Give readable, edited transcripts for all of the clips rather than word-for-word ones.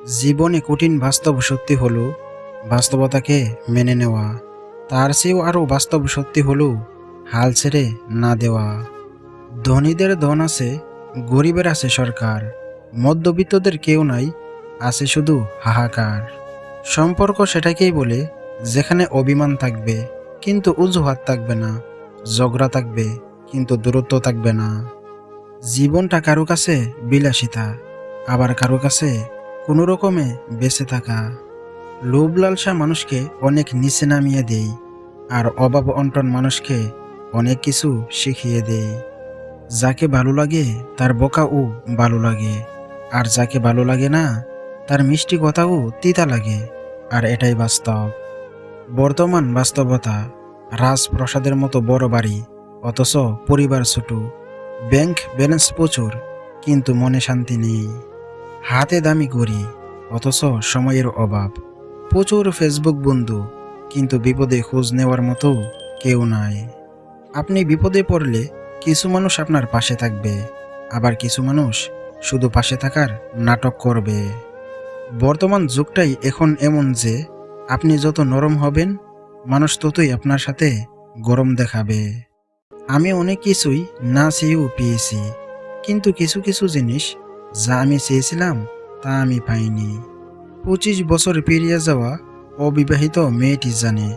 জীবনে কঠিন বাস্তব সত্যি হলো বাস্তবতাকে মেনে নেওয়া। তার চেয়েও আরও বাস্তব সত্যি হলো হাল ছেড়ে না দেওয়া। ধনীদের ধন আছে, গরিবের আছে সরকার, মধ্যবিত্তদের কেউ নাই, আছে শুধু হাহাকার। সম্পর্ক সেটাকেই বলে যেখানে অভিমান থাকবে কিন্তু অজুহাত থাকবে না, ঝগড়া থাকবে কিন্তু দূরত্ব থাকবে না। জীবনটা কারো কাছে বিলাসিতা, আবার কারো কাছে কোনো রকমে বেঁচে থাকা। লোভ লালসা মানুষকে অনেক নিচে নামিয়ে দেয়, আর অভাব অনটন মানুষকে অনেক কিছু শিখিয়ে দেয়। যাকে ভালো লাগে তার বোকাও ভালো লাগে, আর যাকে ভালো লাগে না তার মিষ্টি কথাও তিতা লাগে। আর এটাই বাস্তব। বর্তমান বাস্তবতা, রাজপ্রাসাদের মতো বড় বাড়ি অথচ পরিবার ছোট, ব্যাংক ব্যালেন্স প্রচুর কিন্তু মনে শান্তি নেই, হাতে দামি ঘড়ি অথচ সময়ের অভাব, প্রচুর ফেসবুক বন্ধু কিন্তু বিপদে খোঁজ নেওয়ার মতো কেউ নাই। আপনি বিপদে পড়লে কিছু মানুষ আপনার পাশে থাকবে, আবার কিছু মানুষ শুধু পাশে থাকার নাটক করবে। বর্তমান যুগটাই এখন এমন যে আপনি যত নরম হবেন মানুষ ততই আপনার সাথে গরম দেখাবে। আমি অনেক কিছুই না চেয়েও পেয়েছি, কিন্তু কিছু কিছু জিনিস যা আমি চেয়েছিলাম তা আমি পাইনি। 25 বছর পেরিয়ে যাওয়া অবিবাহিত মেয়েটি জানে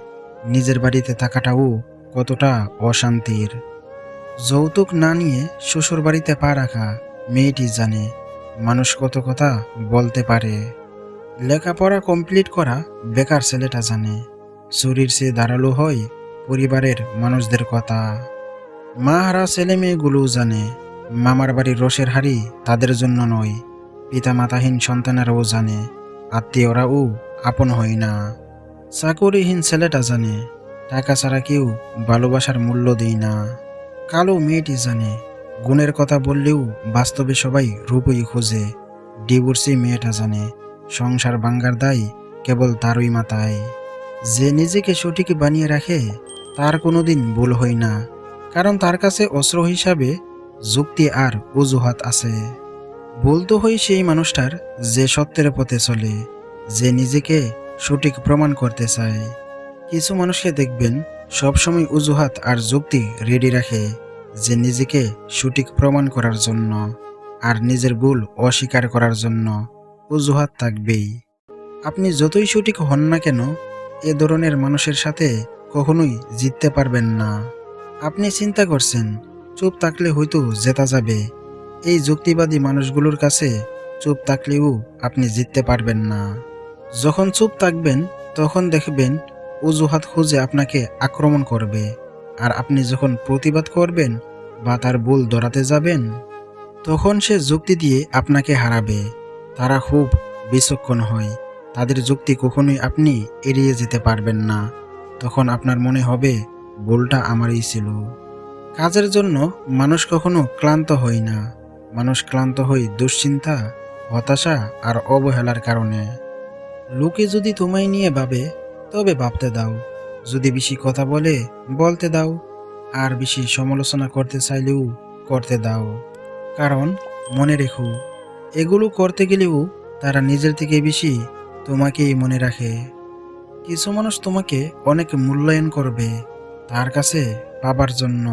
নিজের বাড়িতে থাকাটাও কতটা অশান্তির। যৌতুক না নিয়ে শ্বশুর বাড়িতে পা রাখা মেয়েটি জানে মানুষ কত কথা বলতে পারে। লেখাপড়া কমপ্লিট করা বেকার ছেলেটা জানে চুরির চেয়ে ধারালো হয় পরিবারের মানুষদের কথা। মা হারা ছেলে মেয়েগুলোও জানে মামার বাড়ির রসের হাড়ি তাদের জন্য নয়। পিতা মাতাহীন সন্তানেরাও জানে আত্মীয়রাও আপন হয় না। চাকুরিহীন ছেলেটা জানে টাকা ছাড়া কেউ ভালোবাসার মূল্য দেয় না। কালো মেয়েটি জানে গুণের কথা বললেও বাস্তবে সবাই রূপই খোঁজে। ডিভোর্সি মেয়েটা জানে সংসার ভাঙ্গার দায় কেবল তারই মাথায়। যে নিজেকে সঠিক বানিয়ে রাখে তার কোনোদিন ভুল হয় না, কারণ তার কাছে অস্ত্র হিসাবে যুক্তি আর অজুহাত আছে। ভুল তো হয় সেই মানুষটার যে সত্যের পথে চলে, যে নিজেকে সঠিক প্রমাণ করতে চায়। কিছু মানুষকে দেখবেন সবসময় অজুহাত আর যুক্তি রেডি রাখে, যে নিজেকে সঠিক প্রমাণ করার জন্য, আর নিজের ভুল অস্বীকার করার জন্য অজুহাত থাকবেই। আপনি যতই সঠিক হন না কেন এ ধরনের মানুষের সাথে কখনোই জিততে পারবেন না। আপনি চিন্তা করছেন চুপ থাকলে হয়তো জেতা যাবে, এই যুক্তিবাদী মানুষগুলোর কাছে চুপ থাকলেও আপনি জিততে পারবেন না। যখন চুপ থাকবেন তখন দেখবেন অজুহাত খুঁজে আপনাকে আক্রমণ করবে, আর আপনি যখন প্রতিবাদ করবেন বা তার ভুল ধরাতে যাবেন তখন সে যুক্তি দিয়ে আপনাকে হারাবে। তারা খুব বিচক্ষণ হয়, তাদের যুক্তি কখনোই আপনি এড়িয়ে যেতে পারবেন না। তখন আপনার মনে হবে ভুলটা আমারই ছিল। কাজের জন্য মানুষ কখনো ক্লান্ত হয় না, মানুষ ক্লান্ত হয় দুশ্চিন্তা, হতাশা আর অবহেলার কারণে। লোকে যদি তোমায় নিয়ে ভাবে তবে ভাবতে দাও, যদি বেশি কথা বলে বলতে দাও, আর বেশি সমালোচনা করতে চাইলেও করতে দাও। কারণ মনে রেখো, এগুলো করতে গেলেও তারা নিজের থেকে বেশি তোমাকেই মনে রাখে। কিছু মানুষ তোমাকে অনেক মূল্যায়ন করবে তার কাছে পাবার জন্য,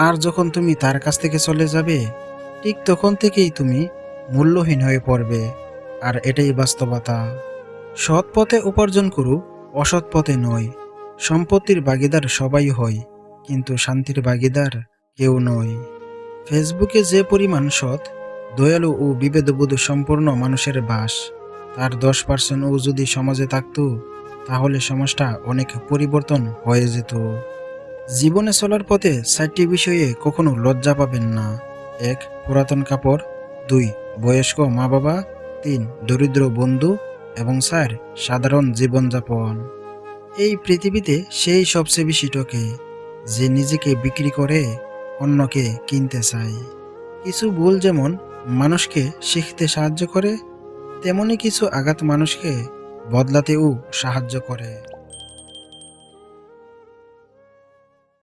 আর যখন তুমি তার কাছ থেকে চলে যাবে ঠিক তখন থেকেই তুমি মূল্যহীন হয়ে পড়বে। আর এটাই বাস্তবতা। সৎ পথে উপার্জন করো, অসৎ পথে নয়। সম্পত্তির ভাগিদার সবাই হয়, কিন্তু শান্তির ভাগিদার কেউ নয়। ফেসবুকে যে পরিমাণ সৎ, দয়ালু ও বিবেকবোধ সম্পন্ন মানুষের বাস, তার 10%ও যদি সমাজে থাকতো তাহলে সমাজটা অনেক পরিবর্তন হয়ে যেত। জীবনে চলার পথে 4টি বিষয়ে কখনো লজ্জা পাবেন না। 1. পুরাতন কাপড়, 2. বয়স্ক মা বাবা, 3. দরিদ্র বন্ধু, এবং 4. সাধারণ জীবনযাপন। এই পৃথিবীতে সেই সবচেয়ে বেশি ঠকে যে নিজেকে বিক্রি করে অন্যকে কিনতে চায়। কিছু ভুল যেমন মানুষকে শিখতে সাহায্য করে, তেমনি কিছু আঘাত মানুষকে বদলাতেও সাহায্য করে।